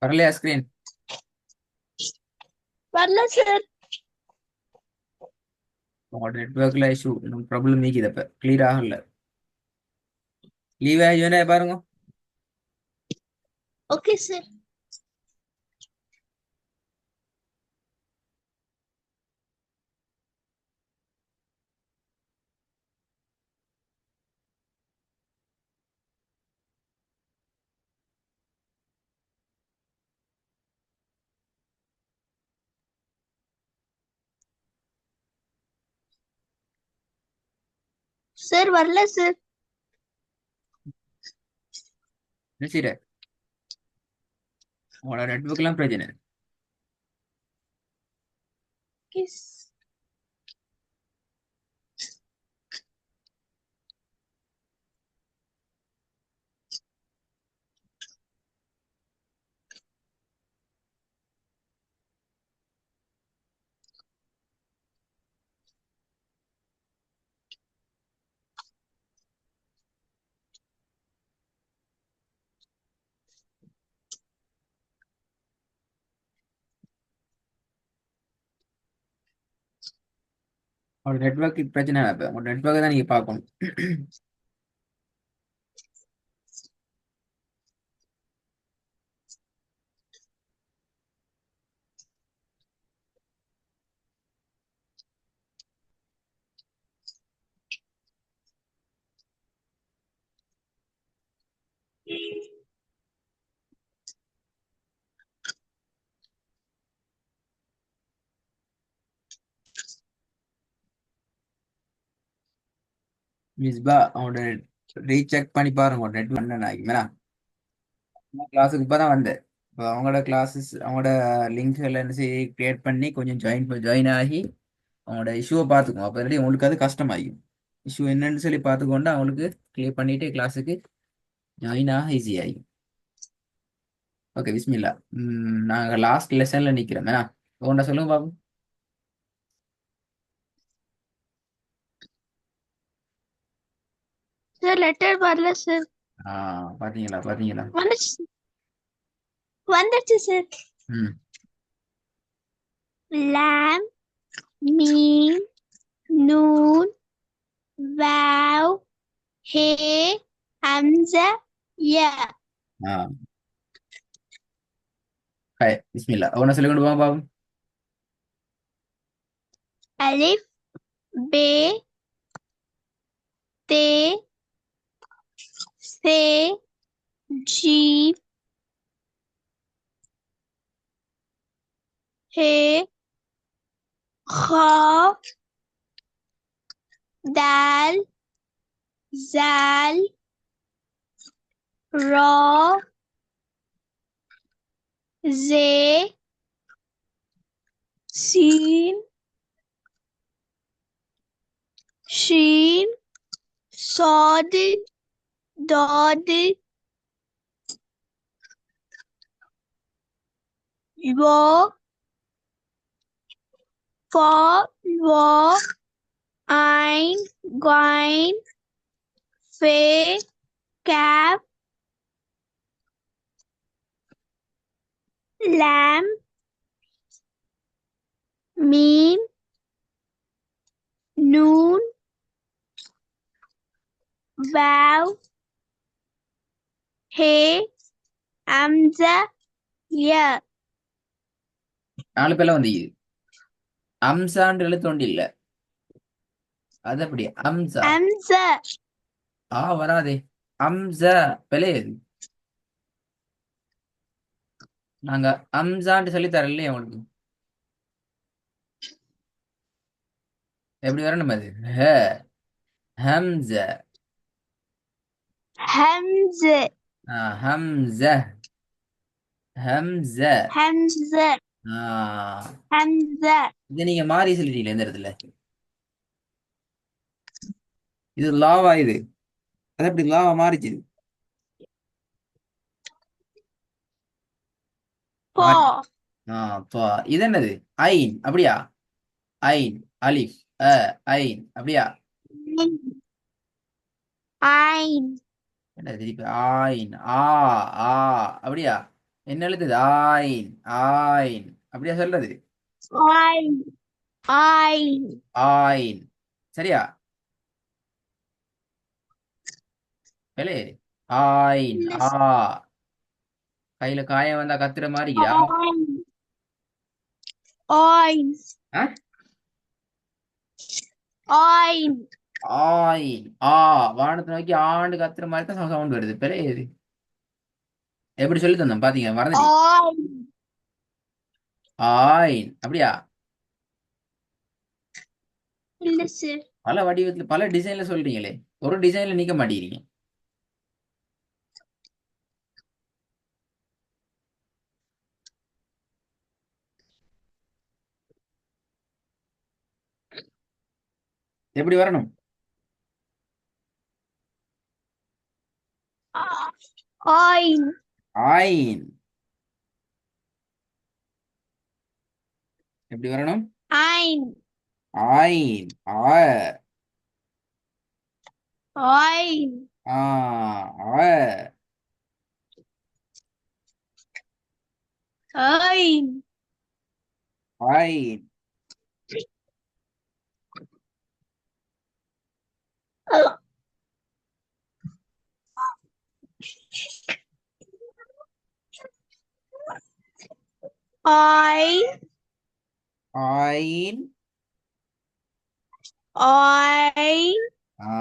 வரலையா ஸ்கிரீன்? வரல சார். உங்களோட நெட்ஒர்க்ல இஷ்யூ ப்ராப்ளம் நீக்குது. அப்ப கிளியர் ஆகல. லீவ் ஆகி பாருங்க. Okay sir. சார் வரல சார். என்ன செய்யற? உங்களோட நெட்ஒர்க்லாம் பிரச்சனை. கிஸ். உங்களோட நெட்ஒர்க் பிரச்சனை. அப்ப உங்களோட நெட்ஒர்க்கை தான் நீங்க பார்க்கணும். மிஸ்பா அவங்களோட ரீசெக் பண்ணி பாருங்க. உங்களோட நெட் பண்ண ஆகிங்களா? கிளாஸுக்கு இப்போ தான் வந்தேன். இப்போ அவங்களோட கிளாஸஸ் அவங்களோட லிங்க்கள் என்ன செய்ய கிரியேட் பண்ணி கொஞ்சம் ஜாயின் ஆகி அவங்களோட இஷ்யூவை பார்த்துக்குவோம். அப்போ இல்லாட்டி உங்களுக்கு அது கஷ்டமாகும். இஷ்யூ என்னன்னு சொல்லி பார்த்துக்கொண்டு அவங்களுக்கு கிளியர் பண்ணிட்டு கிளாஸுக்கு ஜாயின் ஆக ஈஸி ஆகும். ஓகே பிஸ்மில்லா. நாங்கள் லாஸ்ட் லெசன்ல நிற்கிறோம். ஏன்னா உங்கள்கிட்ட சொல்லுங்க பாபு. சார் லெட்டர் வரல சார். ஆ, பாத்தீங்களா பாத்தீங்களா? வந்துச்சு. வந்துச்சு சார். ம். லாம், மீம், நூன், வாவ், ஹே, ஹம்சா, யா. ஆ, ஹாய் பிஸ்மில்லா. ஒன்று சொல்லி கொண்டு போங்க பாபு. அலிஃப், பே, தே, சே, ஜீம், ஹே, खा, दाल, जाल, रॉ, जे, सीन, शीन, सौद, दौद, वो, फौ, वो, आइन, ग्वाइन, फे, कैप, लैम, मीम, नून, वाव, हे, हमजा, य. நாலு பேர்ல வந்து அம்சான்ற எழுத்து ஒண்டி இல்ல. அது அப்படி அம்சா. हमजा. வராதே. அம்சா பிழையது. நாங்க அம்சான்னு சொல்லி தரலையே உங்களுக்கு. எப்படி வரணும் அது? ஹ, ஹம்சா. हमजे. ஹம்சா. ஹம்சா. हमजा. ஆ, हमजा. இதை நீங்க மாறி சொல்லிட்டீங்களே இந்த இடத்துல. இது லாவா இது? அது எப்படி லாவா மாறிச்சு? மாறி. पौ. ஆ, பா. இது என்னது? ஐன் அப்படியா? ஐன், அலிஃப், ஐன் அப்படியா? आइन. என்ன திருப்பி? ஆயின், ஆ, அப்படியா? என்ன எழுத்துது? ஆயின். ஆயின். அப்படியா சொல்றது? I, I. ஆயின். சரியா? வேலே. ஆயின். ஆ. Listen. கையில காயம் வந்தா கத்துற மாதிரி இருக்குதா? I, I, ah? I, ஆயின். ஆ. வானத்தை நோக்கி ஆண்டு கத்துற மாதிரி தான் சவுண்ட் வருது. பெலே இது எப்படி சொல்லி தந்தோம் பாத்தீங்க? மறந்துட்டி. I. ஆயின். அப்படியா? Listen. பல வடிவத்துல பல டிசைன்ல சொல்றீங்களே, ஒரு டிசைன்ல நீக்க மாட்டேங்கிறீங்க. எப்படி வரணும்? I, ஆயின். எப்படி வரணும்? I, ஆயின். ஆ. I, ah. ஆ. I. ஆயின். I, ஆயின். I. ஆ.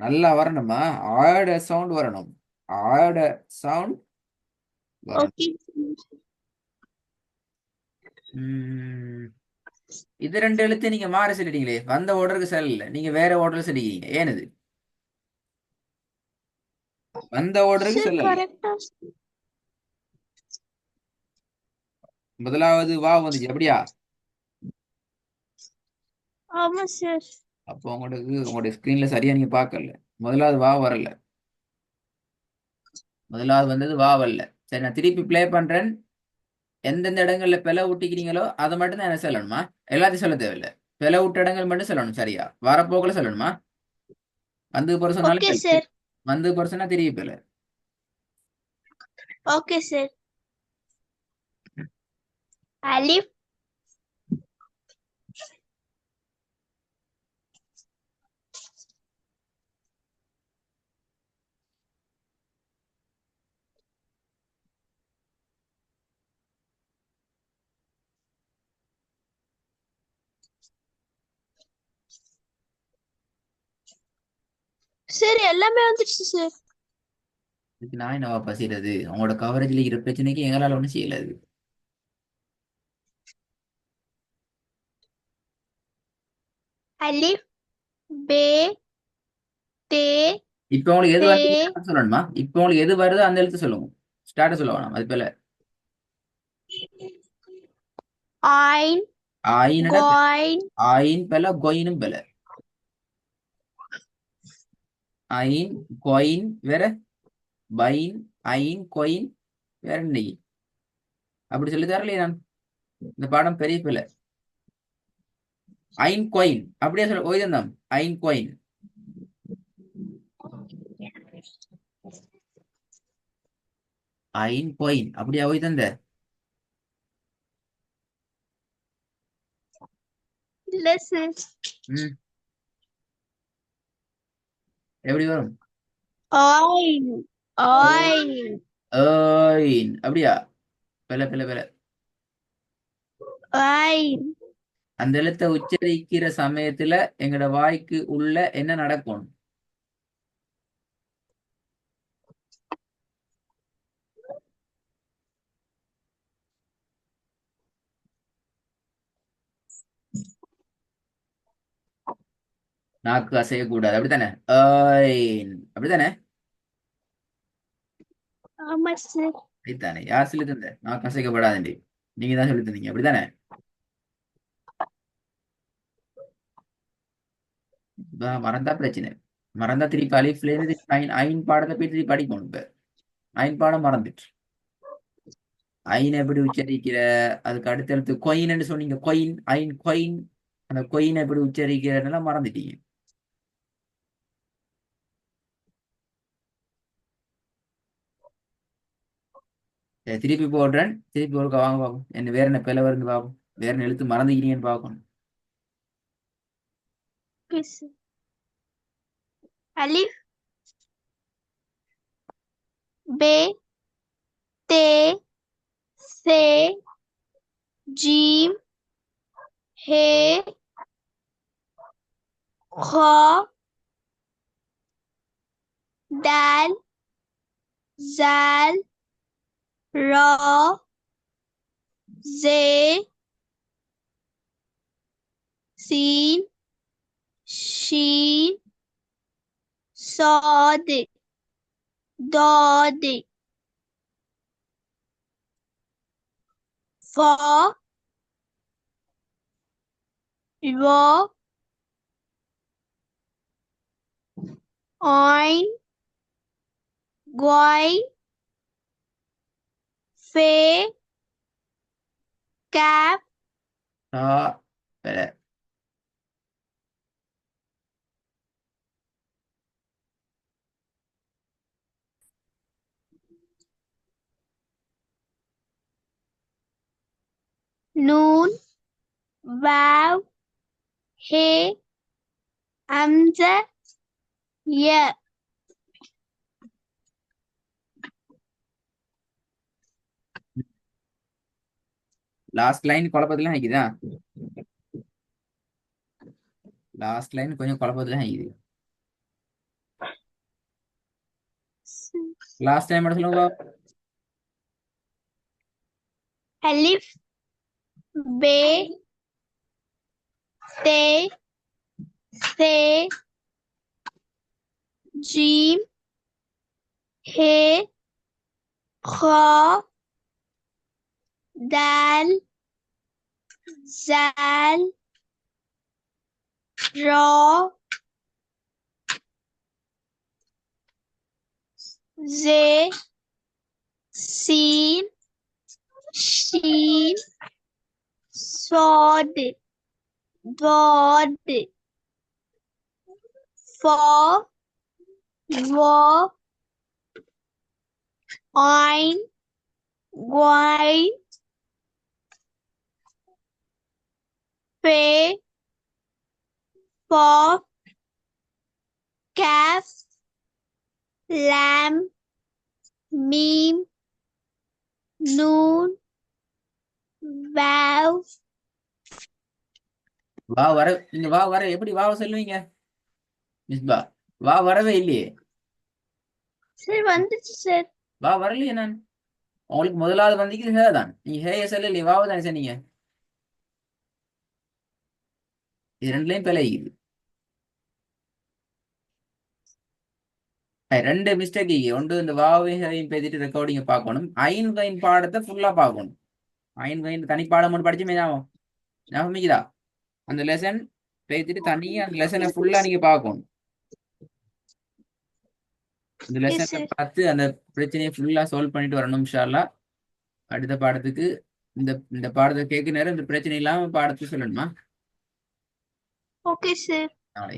நல்லா வரணுமா? ஆயோட சவுண்ட் வரணும். ஆயோட சவுண்ட் வரணும். Okay. ம். இது ரெண்டு எழுத்து நீங்க மாற சொல்லிட்டீங்களே, வந்த ஆர்டருக்கு செல்லல, நீங்க வேற ஆர்டர்ல சொல்லிக்கிறீங்க. ஏனது? வந்த ஆர்டருக்கு Sir, செல்லல. correct. முதலாவது வா வந்துச்சு அப்படியா? Sir. அப்போ உங்களுக்கு உங்களுடைய ஸ்கிரீன்ல சரியா நீங்க பார்க்கல. முதலாவது வா வரல. முதலாவது வந்தது வா வரல. சரி, நான் திருப்பி ப்ளே பண்றேன். எந்தெந்த இடங்கள்ல பிளவு விட்டிக்கிறீங்களோ அதை மட்டும் தான் என்ன சொல்லணுமா? எல்லாத்தையும் சொல்ல தேவையில்லை. பிளவு விட்ட இடங்கள் மட்டும் சொல்லணும். சரியா? வரப்போக்குல சொல்லணுமா? வந்து போற சொன்னாலும் Okay, சரி. sir. வந்து போற சொன்னா திருப்பி பிள்ளை. Okay, sir. Alif. Sir, எல்லாமே வந்துருச்சு சார். இதுக்கு நான் என்னவா பசிறது? உங்களோட கவரேஜ்ல இருக்கிற பிரச்சனைக்கு எங்களால ஒன்றும் செய்யலாது. Alif, B, T, இப்ப உங்களுக்கு எது வந்து T, சொல்லணுமா? இப்ப உங்களுக்கு எது வருதோ அந்த எழுத்து சொல்லுங்க. ஸ்டார்ட் சொல்ல வேணாம். அது போல Ein, ஆயினடா. Goin, ஆயின் பெல கொயினும் பெல. ஐன் கொயின் வேற. பைன். ஐன் கொயின் வேற. இன்னைக்கு அப்படி சொல்லி தரலையே நான். இந்த பாடம் பெரிய பிள்ளை. ஐன் கொயின் அப்படியே சொல்ல ஓய்தான். ஐன் கொயின். ஐன் கொயின் அப்படியா ஓய் தந்த? listen, ம். எப்படி வரும்? Ein, Ein, ஐன் அப்படியா? பெல பெல பெல. Ein. அந்த எழுத்தை உச்சரிக்கிற சமயத்துல எங்கட வாய்க்கு உள்ள என்ன நடக்கும்? நாக்கு அசையக்கூடாது. அப்படித்தானே? ஐன் அப்படித்தானே? ஆமா சார். அப்படித்தானே? யார் சொல்லி தந்த நாக்கு அசைக்கப்படாதுண்டி? நீங்க தான் சொல்லி தந்தீங்க. அப்படித்தானே? மறந்தா பிரச்சனை. மறந்தா திருப்பி அலிஃப்ல இருந்து ஐன் ஐன் பாடத்தை போய் திருப்பி படிக்கணும். இப்ப ஐன் பாடம் மறந்துட்டு ஐன் எப்படி உச்சரிக்கிற? அதுக்கு அடுத்த எழுத்து கொயின்னு சொன்னீங்க. கொயின். ஐன் கொயின். அந்த கொயின் எப்படி உச்சரிக்கிறதுலாம் மறந்துட்டீங்க. சரி, திருப்பி போடுறேன். திருப்பி ஒரு வாங்க பார்ப்போம். என்ன வேற என்ன பிள்ளை வருது பார்ப்போம். வேற என்ன எழுத்து மறந்துக்கிறீங்கன்னு பார்க்கணும். Okay, sir. Alif, B, T, C, Jim, He, Kha, Dal, Zal, Ra, Ze, Sin, Shin, Sod, Dod, Fa, Wa, Oin, Guai, Fe, Cap, ஆ பிள்ளை. Noon, Vav, He, Hamza, Ya. Last line குழப்பத்துல நிக்குதா? லாஸ்ட் லைன் கொஞ்சம் குழப்பத்துல நிக்குது. Last time மட்டும் சொல்லுங்க பாப்போம். Alif, B, T, C, Jim, He, Kha, Dal, Zal, Ra, Ze, Sin, Shin, Sod, Dod, Fa, Wa, Oin, Guai, Pe, Pa, Kaf, Lam, Mim, Noon, Vav. வா வர நீங்க வா வர எப்படி வாவ சொல்லுவீங்க மிஸ்பா? வா வரவே இல்லையே. சரி வந்துச்சு சார். வா வரலையே நான். உங்களுக்கு முதலாவது வந்திக்கு ஹே தான். நீங்க ஹேய சொல்லலையே, வாவ தானே சொன்னீங்க. இது ரெண்டுலயும் பிழைக்குது. ரெண்டு மிஸ்டேக். ஒன்று இந்த வாவையும் ஹேவையும் பேசிட்டு ரெக்கார்டிங்க பார்க்கணும். ஐன் கைன் பாடத்தை ஃபுல்லா பார்க்கணும். ஐன் கைன் தனி பாடம் ஒன்று படிச்சுமே ஞாபகம் ஞாபகமிக்குதா? அந்த லெசன் பேசிட்டு தனியா அந்த லெசனை ஃபுல்லா நீங்க பார்க்கணும். இந்த ஓகே லெசன்ல சார். பார்த்து அந்த பிரச்சனையை ஃபுல்லா சால்வ் பண்ணிட்டு வரணும் இன்ஷா அல்லாஹ். அடுத்த பாடத்துக்கு இந்த இந்த பாடத்தை கேட்க நேரம் இந்த பிரச்சனை இல்லாம பாடத்தை சொல்லணுமா? Okay sir. நாளை